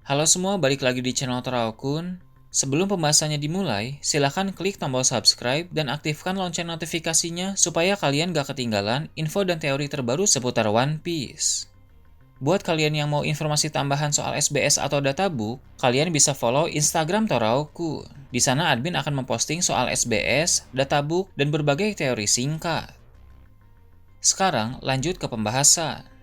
Halo semua, balik lagi di channel Teraokun. Sebelum pembahasannya dimulai, silahkan klik tombol subscribe dan aktifkan lonceng notifikasinya supaya kalian gak ketinggalan info dan teori terbaru seputar One Piece. Buat kalian yang mau informasi tambahan soal SBS atau databook, kalian bisa follow Instagram Teraokun. Di sana admin akan memposting soal SBS, databook, dan berbagai teori singkat. Sekarang lanjut ke pembahasan.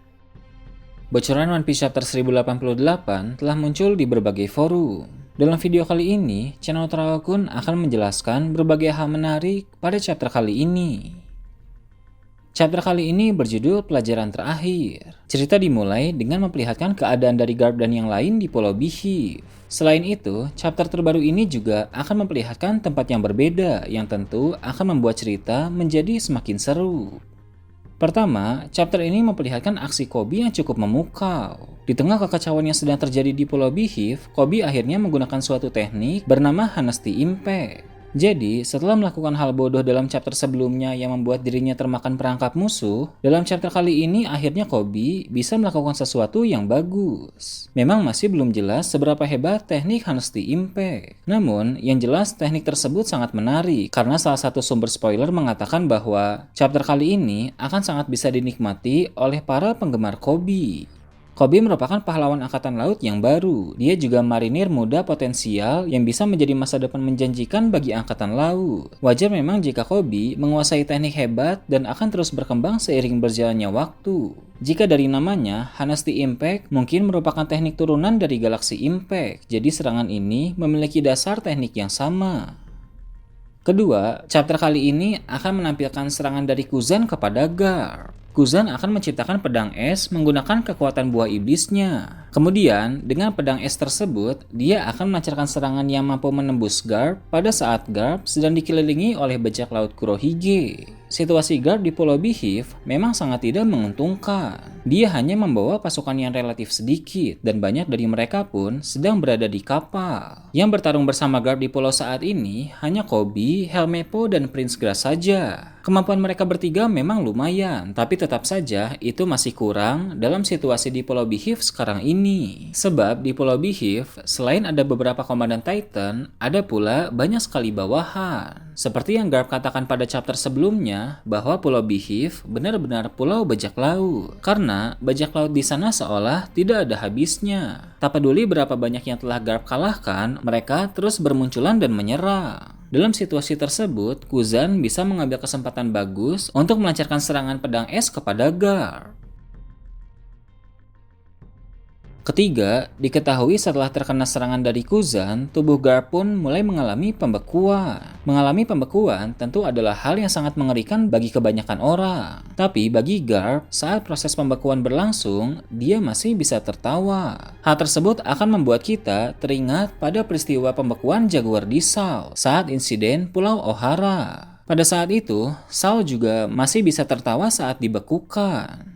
Bocoran One Piece Chapter 1088 telah muncul di berbagai forum. Dalam video kali ini, channel Teraokun akan menjelaskan berbagai hal menarik pada chapter kali ini. Chapter kali ini berjudul Pelajaran Terakhir. Cerita dimulai dengan memperlihatkan keadaan dari Garp dan yang lain di Pulau Beehive. Selain itu, chapter terbaru ini juga akan memperlihatkan tempat yang berbeda yang tentu akan membuat cerita menjadi semakin seru. Pertama, chapter ini memperlihatkan aksi Koby yang cukup memukau. Di tengah kekacauan yang sedang terjadi di Pulau Beehive, Koby akhirnya menggunakan suatu teknik bernama Honesty Impact. Jadi, setelah melakukan hal bodoh dalam chapter sebelumnya yang membuat dirinya termakan perangkap musuh, dalam chapter kali ini akhirnya Koby bisa melakukan sesuatu yang bagus. Memang masih belum jelas seberapa hebat teknik Honesty Impact. Namun, yang jelas teknik tersebut sangat menarik karena salah satu sumber spoiler mengatakan bahwa chapter kali ini akan sangat bisa dinikmati oleh para penggemar Koby. Koby merupakan pahlawan angkatan laut yang baru. Dia juga marinir muda potensial yang bisa menjadi masa depan menjanjikan bagi angkatan laut. Wajar memang jika Koby menguasai teknik hebat dan akan terus berkembang seiring berjalannya waktu. Jika dari namanya, Honesty Impact mungkin merupakan teknik turunan dari Galaxy Impact, jadi serangan ini memiliki dasar teknik yang sama. Kedua, chapter kali ini akan menampilkan serangan dari Kuzan kepada Garp. Kuzan akan menciptakan pedang es menggunakan kekuatan buah iblisnya. Kemudian, dengan pedang es tersebut, dia akan melancarkan serangan yang mampu menembus Garp pada saat Garp sedang dikelilingi oleh bajak laut Kurohige. Situasi Garp di Pulau Beehive memang sangat tidak menguntungkan. Dia hanya membawa pasukan yang relatif sedikit dan banyak dari mereka pun sedang berada di kapal. Yang bertarung bersama Garp di pulau saat ini hanya Koby, Helmeppo, dan Prince Grass saja. Kemampuan mereka bertiga memang lumayan, tapi tetap saja itu masih kurang dalam situasi di Pulau Beehive sekarang ini. Sebab di Pulau Beehive, selain ada beberapa komandan Titan, ada pula banyak sekali bawahan. Seperti yang Garp katakan pada chapter sebelumnya, bahwa Pulau Beehive benar-benar pulau bajak laut. Karena bajak laut di sana seolah tidak ada habisnya. Tak peduli berapa banyak yang telah Garp kalahkan, mereka terus bermunculan dan menyerang. Dalam situasi tersebut, Kuzan bisa mengambil kesempatan bagus untuk melancarkan serangan pedang es kepada Garp. Ketiga, diketahui setelah terkena serangan dari Kuzan, tubuh Garp pun mulai mengalami pembekuan. Mengalami pembekuan tentu adalah hal yang sangat mengerikan bagi kebanyakan orang. Tapi bagi Garp, saat proses pembekuan berlangsung, dia masih bisa tertawa. Hal tersebut akan membuat kita teringat pada peristiwa pembekuan Jaguar di Sao saat insiden Pulau Ohara. Pada saat itu, Sao juga masih bisa tertawa saat dibekukan.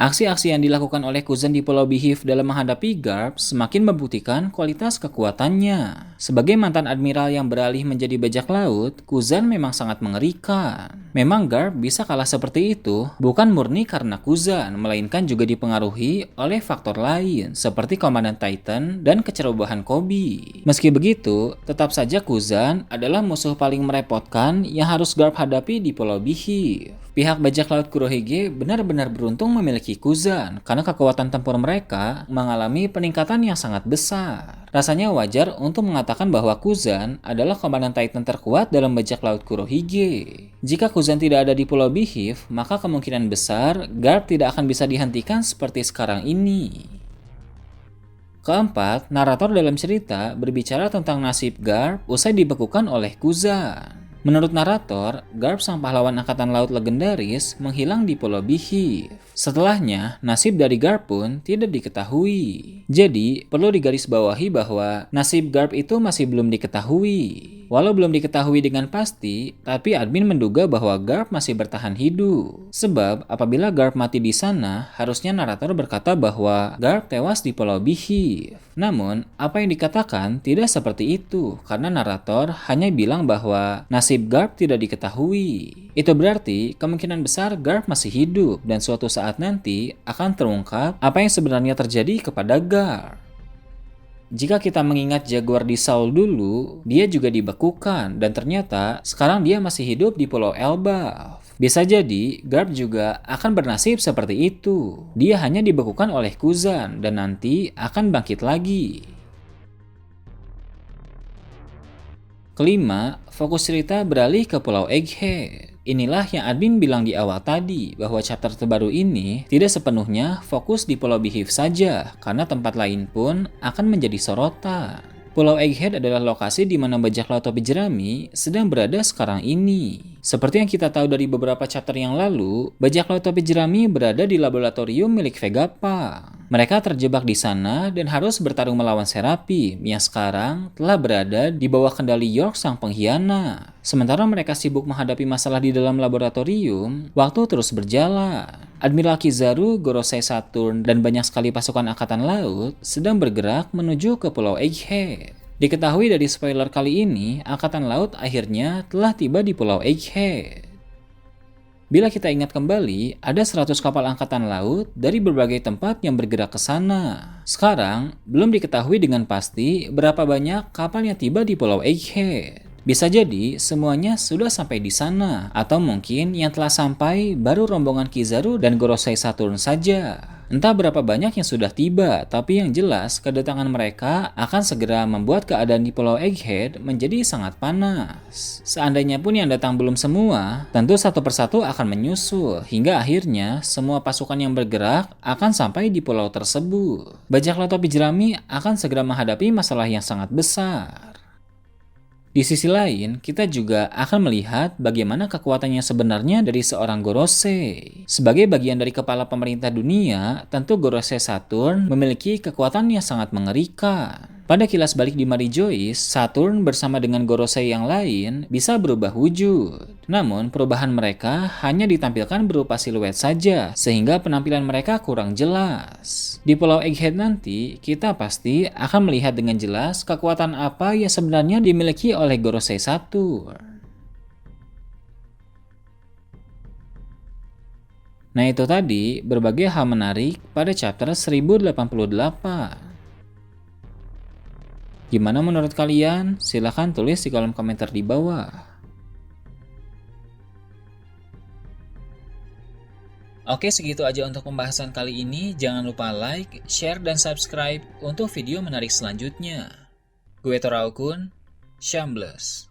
Aksi-aksi yang dilakukan oleh Kuzan di Pulau Beehive dalam menghadapi Garp semakin membuktikan kualitas kekuatannya. Sebagai mantan admiral yang beralih menjadi bajak laut, Kuzan memang sangat mengerikan. Memang Garp bisa kalah seperti itu bukan murni karena Kuzan, melainkan juga dipengaruhi oleh faktor lain seperti komandan Titan dan kecerobohan Koby. Meski begitu, tetap saja Kuzan adalah musuh paling merepotkan yang harus Garp hadapi di Pulau Beehive. Pihak bajak laut Kurohige benar-benar beruntung memiliki Kuzan karena kekuatan tempur mereka mengalami peningkatan yang sangat besar. Rasanya wajar untuk mengatakan bahwa Kuzan adalah komandan Titan terkuat dalam bajak laut Kurohige. Jika Kuzan tidak ada di Pulau Beehive, maka kemungkinan besar Garp tidak akan bisa dihentikan seperti sekarang ini. Keempat, narator dalam cerita berbicara tentang nasib Garp usai dibekukan oleh Kuzan. Menurut narator, Garp sang pahlawan angkatan laut legendaris menghilang di Pulau Beehive. Setelahnya, nasib dari Garp pun tidak diketahui. Jadi, perlu digarisbawahi bahwa nasib Garp itu masih belum diketahui. Walau belum diketahui dengan pasti, tapi admin menduga bahwa Garp masih bertahan hidup. Sebab, apabila Garp mati di sana, harusnya narator berkata bahwa Garp tewas di Pulau Beehive. Namun, apa yang dikatakan tidak seperti itu, karena narator hanya bilang bahwa nasib Garp tidak diketahui. Itu berarti kemungkinan besar Garp masih hidup dan suatu saat nanti akan terungkap apa yang sebenarnya terjadi kepada Garp. jika kita mengingat jaguar di Saul dulu, dia juga dibekukan dan ternyata sekarang dia masih hidup di Pulau Elbaf. Bisa jadi, Garp juga akan bernasib seperti itu. Dia hanya dibekukan oleh Kuzan dan nanti akan bangkit lagi. Kelima, fokus cerita beralih ke Pulau Egghead. Inilah yang admin bilang di awal tadi, bahwa chapter terbaru ini tidak sepenuhnya fokus di Pulau Beehive saja, karena tempat lain pun akan menjadi sorotan. Pulau Egghead adalah lokasi di mana bajak laut topi jerami sedang berada sekarang ini. Seperti yang kita tahu dari beberapa chapter yang lalu, bajak laut topi jerami berada di laboratorium milik Vegapunk. Mereka terjebak di sana dan harus bertarung melawan Seraphim yang sekarang telah berada di bawah kendali York sang pengkhianat. Sementara mereka sibuk menghadapi masalah di dalam laboratorium, waktu terus berjalan. Admiral Kizaru, Gorosei Saturn, dan banyak sekali pasukan angkatan laut sedang bergerak menuju ke Pulau Egghead. Diketahui dari spoiler kali ini, angkatan laut akhirnya telah tiba di Pulau Egghead. Bila kita ingat kembali, ada 100 kapal angkatan laut dari berbagai tempat yang bergerak ke sana. Sekarang, belum diketahui dengan pasti berapa banyak kapal yang tiba di Pulau Egghead. Bisa jadi semuanya sudah sampai di sana, atau mungkin yang telah sampai baru rombongan Kizaru dan Gorosei Saturn saja. Entah berapa banyak yang sudah tiba, tapi yang jelas kedatangan mereka akan segera membuat keadaan di Pulau Egghead menjadi sangat panas. Seandainya pun yang datang belum semua, tentu satu persatu akan menyusul, hingga akhirnya semua pasukan yang bergerak akan sampai di pulau tersebut. Bajak laut topi jerami akan segera menghadapi masalah yang sangat besar. Di sisi lain, kita juga akan melihat bagaimana kekuatan yang sebenarnya dari seorang Gorosei. Sebagai bagian dari kepala pemerintah dunia, tentu Gorosei Saturn memiliki kekuatan yang sangat mengerikan. Pada kilas balik di Mary Joyce, Saturn bersama dengan Gorosei yang lain bisa berubah wujud. Namun, perubahan mereka hanya ditampilkan berupa siluet saja, sehingga penampilan mereka kurang jelas. Di Pulau Egghead nanti, kita pasti akan melihat dengan jelas kekuatan apa yang sebenarnya dimiliki oleh Gorosei Saturn. Nah itu tadi berbagai hal menarik pada chapter 1088. Gimana menurut kalian? Silahkan tulis di kolom komentar di bawah. Oke, segitu aja untuk pembahasan kali ini. Jangan lupa like, share, dan subscribe untuk video menarik selanjutnya. Gue Toraukun, Shambles.